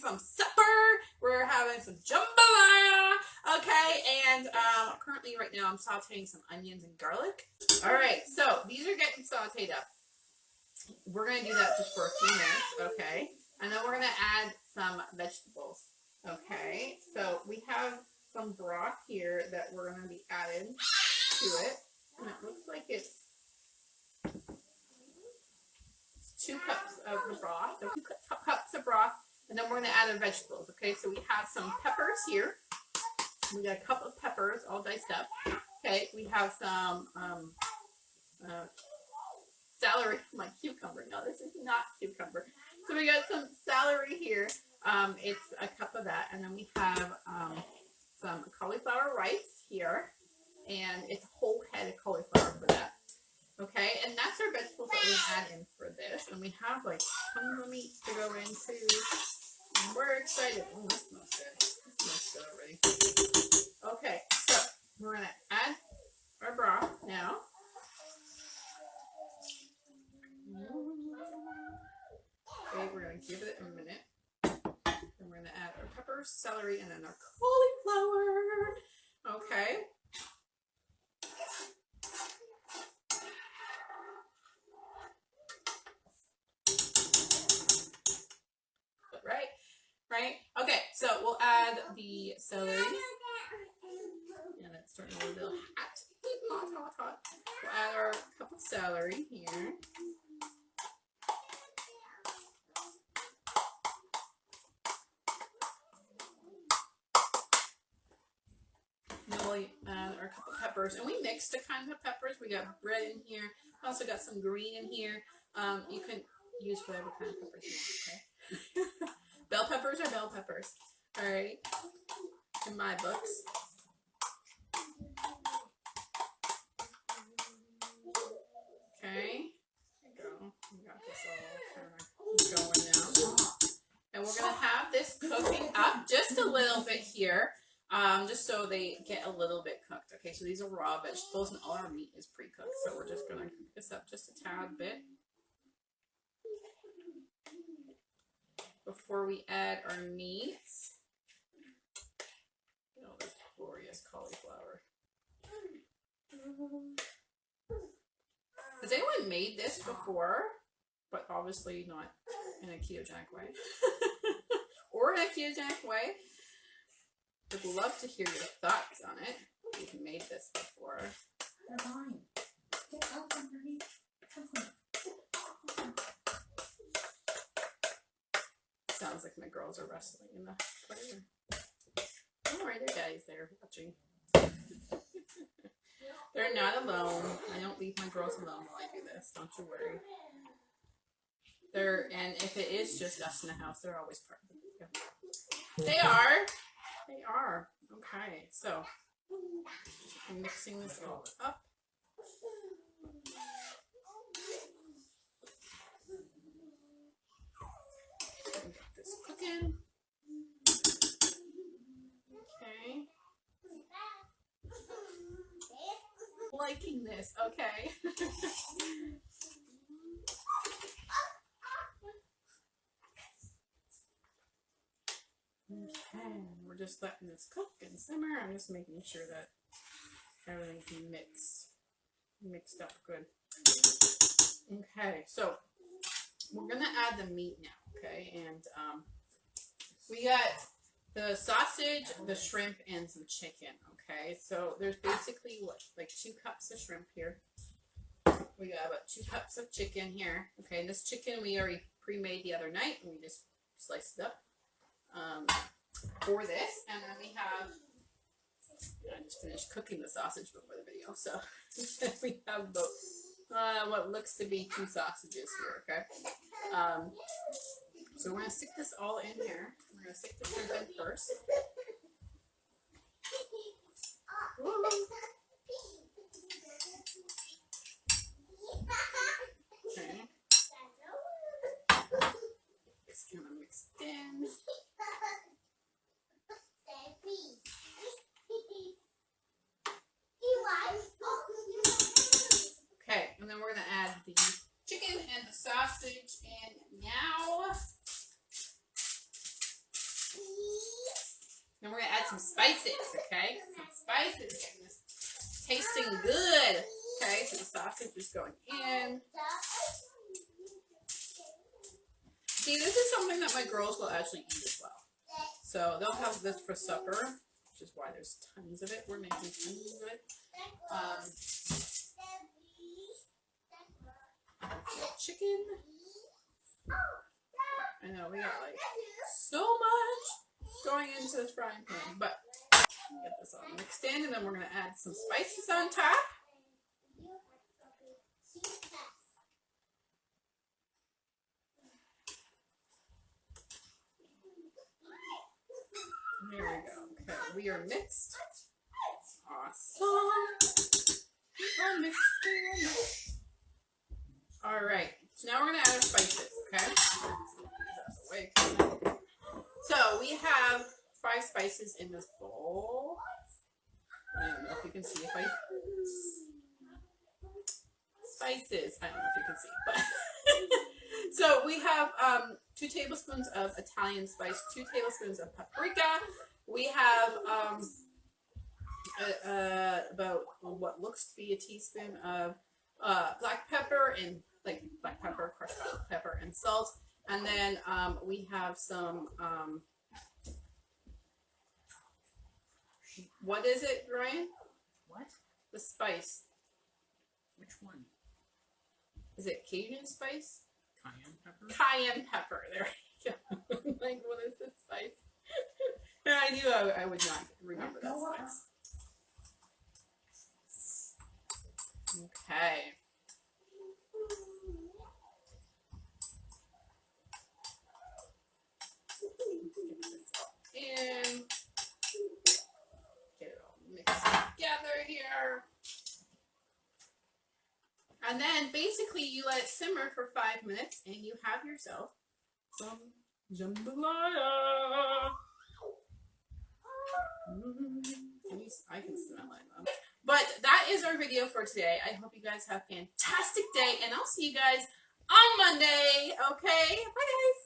Some supper. We're having some jambalaya. Okay, and currently right now I'm sauteing some onions and garlic. All right, so these are getting sauteed up. We're gonna do that just for a few minutes, okay? And then we're gonna add some vegetables. Okay, so we have some broth here that we're gonna be adding to it, and it looks like it's 2 cups of the broth. So 2 cups of broth. And then we're going to add the vegetables, okay? So we have some peppers here. We got a cup of peppers all diced up. Okay, we have some celery. My cucumber. No, this is not cucumber. So we got some celery here. It's a cup of that. And then we have some cauliflower rice here. And it's a whole head of cauliflower for that. Okay, and that's our vegetables that we add in for this. And we have like tons of meat to go into. And we're excited. Oh, this smells good. This smells good already. Okay, so we're going to add our broth now. Okay, we're going to give it a minute. Then we're going to add our peppers, celery, and then our cauliflower. Okay. Right? Okay, so we'll add the celery. And it's starting to get a little hot. Hot. We'll add our cup of celery here. And then we'll add our cup of peppers. And we mix the kinds of peppers. We got red in here. We also got some green in here. You can use whatever kind of peppers you want, okay? Bell peppers are bell peppers, all right, in my books. Okay, there you go. We got this all kind of going now. And we're going to have this cooking up just a little bit here, just so they get a little bit cooked. Okay, so these are raw vegetables and all our meat is pre-cooked. So we're just going to cook this up just a tad bit before we add our meats. Oh, this glorious cauliflower. Has anyone made this before? But obviously not in a ketogenic way. Or in a ketogenic way. Would love to hear your thoughts on it. If you've made this before. They're mine. Get out underneath. Come on. Sounds like my girls are wrestling in the corner. Oh, right, their daddy's there watching. They're not alone. I don't leave my girls alone while I do this. Don't you worry. And if it is just us in the house, they're always part of it. They are. They are. Okay, so I'm mixing this all up. Cooking. Okay. Liking this, okay. Okay, we're just letting this cook and simmer. I'm just making sure that everything's mixed up good. Okay, so we're gonna add the meat now, okay? And we got the sausage, the shrimp, and some chicken, okay? So there's basically what, like 2 cups of shrimp here. We got about 2 cups of chicken here, okay? And this chicken we already pre-made the other night, and we just sliced it up for this. And then we have, I just finished cooking the sausage before the video, so we have about what looks to be 2 sausages here, okay? So we're going to stick this all in here. We're going to stick the shrimp in first. Okay. some spices, okay? Some spices. Getting this tasting good. Okay, so the sausage is going in. See, this is something that my girls will actually eat as well. So they'll have this for supper, which is why there's tons of it. We're making tons of it. Chicken. I know, we got like so much going into this frying pan, but get this all mixed in, and then we're going to add some spices on top. There we go. Okay, we are mixed. Awesome. We are mixed. All right. So now we're going to add our spices, okay? So we have 5 spices in this bowl. I don't know if you can see if I... Spices. I don't know if you can see, but... So we have 2 tablespoons of Italian spice, 2 tablespoons of paprika. We have about what looks to be a teaspoon of black pepper and black pepper, crushed black pepper, and salt. And then we have some what is it, Ryan? What? The spice. Which one? Is it Cajun spice? Cayenne pepper? Cayenne pepper. There you go. Like, what is this spice? And I knew I would not remember that spice. Okay. Get this all in. Get it all mixed together here. And then basically you let it simmer for 5 minutes and you have yourself some jambalaya. I can smell it. But that is our video for today. I hope you guys have a fantastic day, and I'll see you guys on Monday. Okay? Bye, guys.